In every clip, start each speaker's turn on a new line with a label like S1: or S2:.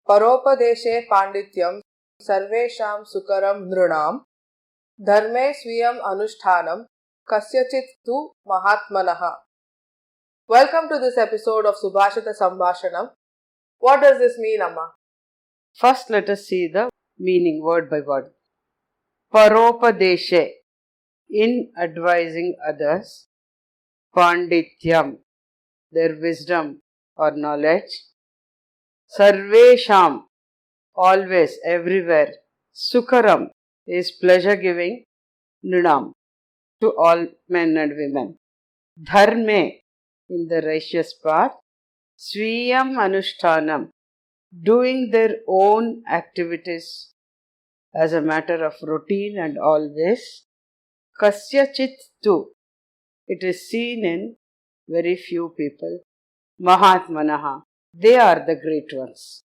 S1: paropadeshe paandityam sarveShaam sukaram nrNaam Dharme sveeyamanuShTaanam kashyachiththu mahaathmanah. Welcome to this episode of Subhashitha Sambhashanam. What does this mean, Amma?
S2: First, let us see the meaning word by word. Paropadeshe, in advising others. Paandityam, their wisdom or knowledge. sarveShaam, always, everywhere. Sukaram is pleasure giving. nrNaam, to all men and women. Dharme, in the righteous path. sveeyamanuShTaanam, doing their own activities as a matter of routine and always. kashyachiththu, it is seen in very few people. mahaathmanah, they are the great ones.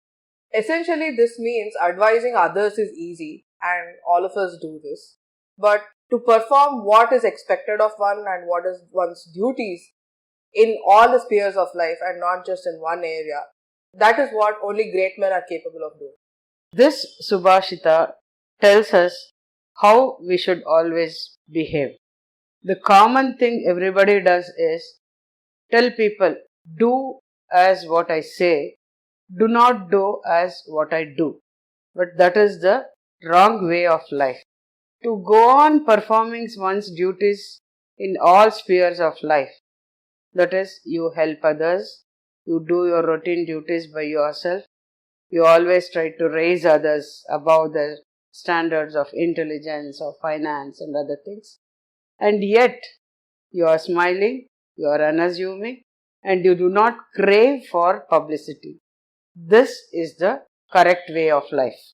S1: Essentially, this means advising others is easy, and all of us do this. But to perform what is expected of one and what is one's duties in all the spheres of life and not just in one area, that is what only great men are capable of doing.
S2: This Subhashitha tells us how we should always behave. The common thing everybody does is tell people, do as what I say, do not do as what I do. But that is the wrong way of life. To go on performing one's duties in all spheres of life, that is, you help others, you do your routine duties by yourself, you always try to raise others above the standards of intelligence or finance and other things, and yet you are smiling, you are unassuming, and you do not crave for publicity. This is the correct way of life.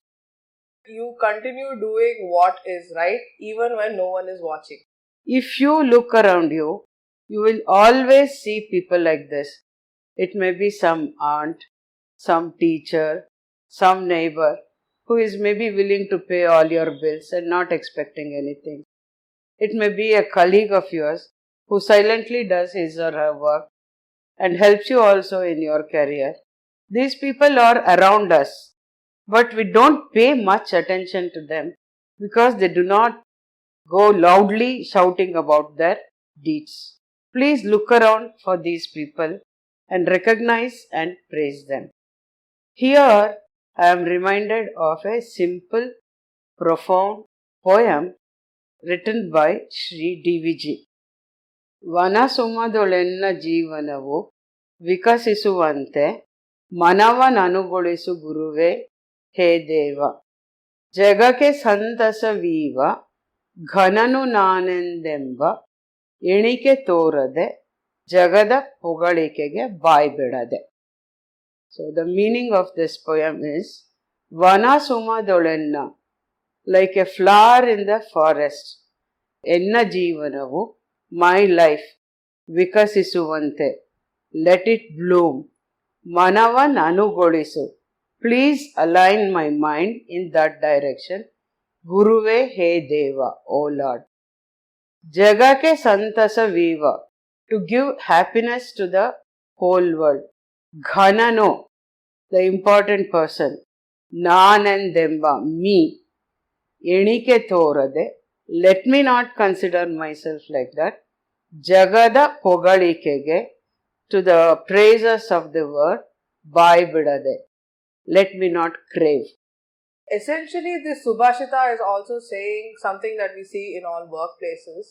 S1: You continue doing what is right even when no one is watching.
S2: If you look around you, you will always see people like this. It may be some aunt, some teacher, some neighbor who is maybe willing to pay all your bills and not expecting anything. It may be a colleague of yours who silently does his or her work and helps you also in your career. These people are around us, but we don't pay much attention to them because they do not go loudly shouting about their deeds. Please look around for these people and recognize and praise them. Here I am reminded of a simple, profound poem written by Sri D.V.G. ವನಸುಮದೊಳೆನ್ನ ಜೀವನವು ವಿಕಸಿಸುವಂತೆ ಮನವನನುಗೊಳಿಸು ಗುರುವೇ ಹೇ ದೇವ. ಜಗಕ್ಕೆ ಸಂತಸವೀವ ಘನನು ನಾನೆಂದೆಂಬ ಎಣಿಕೆ ತೋರದೆ ಜಗದ ಹೊಗಳಿಕೆಗೆ ಬಾಯ್ಬಿಡದೆ. So the meaning of this poem is Vana Sumadolenna, like a flower in the forest. Enna Jeevanavu, my life, Vikasisuvante, let it bloom. Manavan Anugolisu, please align my mind in that direction. Guruve He Deva, O Lord. Jagake Santasa Viva, to give happiness to the whole world. Ghanano, the important person. Nanandemba, me. Enike Thorade, let me not consider myself like that. Jagada Pogalikege, to the praises of the word, Bhai Bidade, let me not crave.
S1: Essentially, this Subhashitha is also saying something that we see in all workplaces.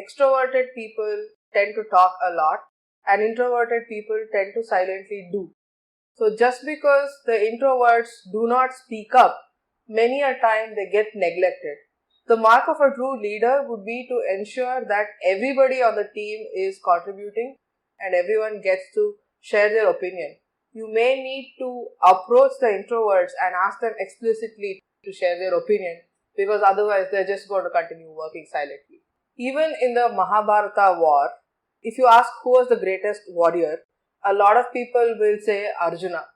S1: Extroverted people tend to talk a lot and introverted people tend to silently do. So just because the introverts do not speak up, many a time they get neglected. The mark of a true leader would be to ensure that everybody on the team is contributing and everyone gets to share their opinion. You may need to approach the introverts and ask them explicitly to share their opinion, because otherwise they're just going to continue working silently. Even in the Mahabharata war, if you ask who was the greatest warrior, a lot of people will say Arjuna,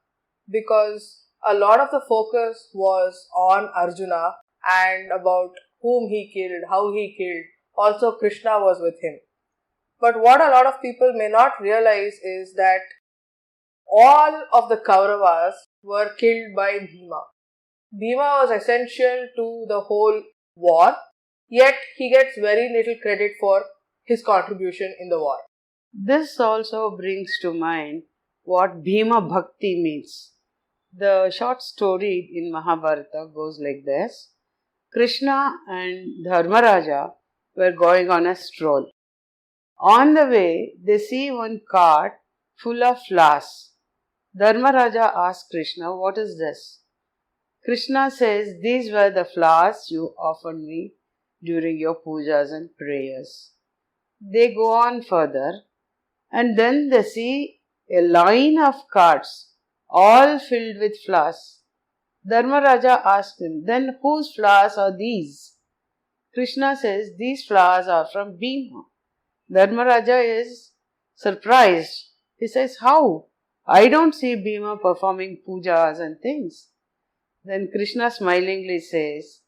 S1: because a lot of the focus was on Arjuna and about whom he killed, how he killed. Also, Krishna was with him. But what a lot of people may not realize is that all of the Kauravas were killed by Bhima. Bhima was essential to the whole war, yet he gets very little credit for his contribution in the war.
S2: This also brings to mind what Bhima Bhakti means. The short story in Mahabharata goes like this. Krishna and Dharmaraja were going on a stroll. On the way, they see one cart full of flowers. Dharmaraja asks Krishna, "What is this?" Krishna says, "These were the flowers you offered me during your pujas and prayers." They go on further and then they see a line of carts all filled with flowers. Dharmaraja asks him, "Then whose flowers are these?" Krishna says, "These flowers are from Bhima." Dharmaraja is surprised. He says, "How? I don't see Bhima performing pujas and things." Then Krishna smilingly says,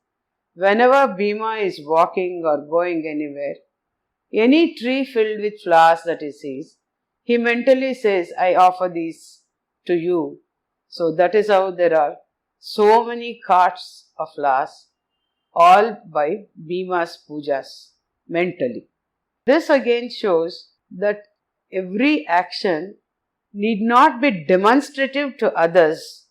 S2: "Whenever Bhima is walking or going anywhere, any tree filled with flowers that he sees, he mentally says, 'I offer these to you.' So that is how there are so many carts of flowers, all by Bhima's pujas, mentally. This again shows that every action need not be demonstrative to others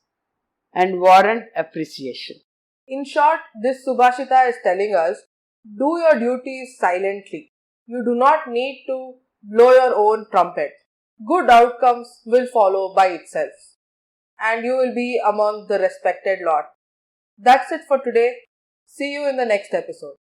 S2: and warrant appreciation.
S1: In short, this Subhashita is telling us, do your duties silently. You do not need to blow your own trumpet. Good outcomes will follow by itself, and you will be among the respected lot. That's it for today. See you in the next episode.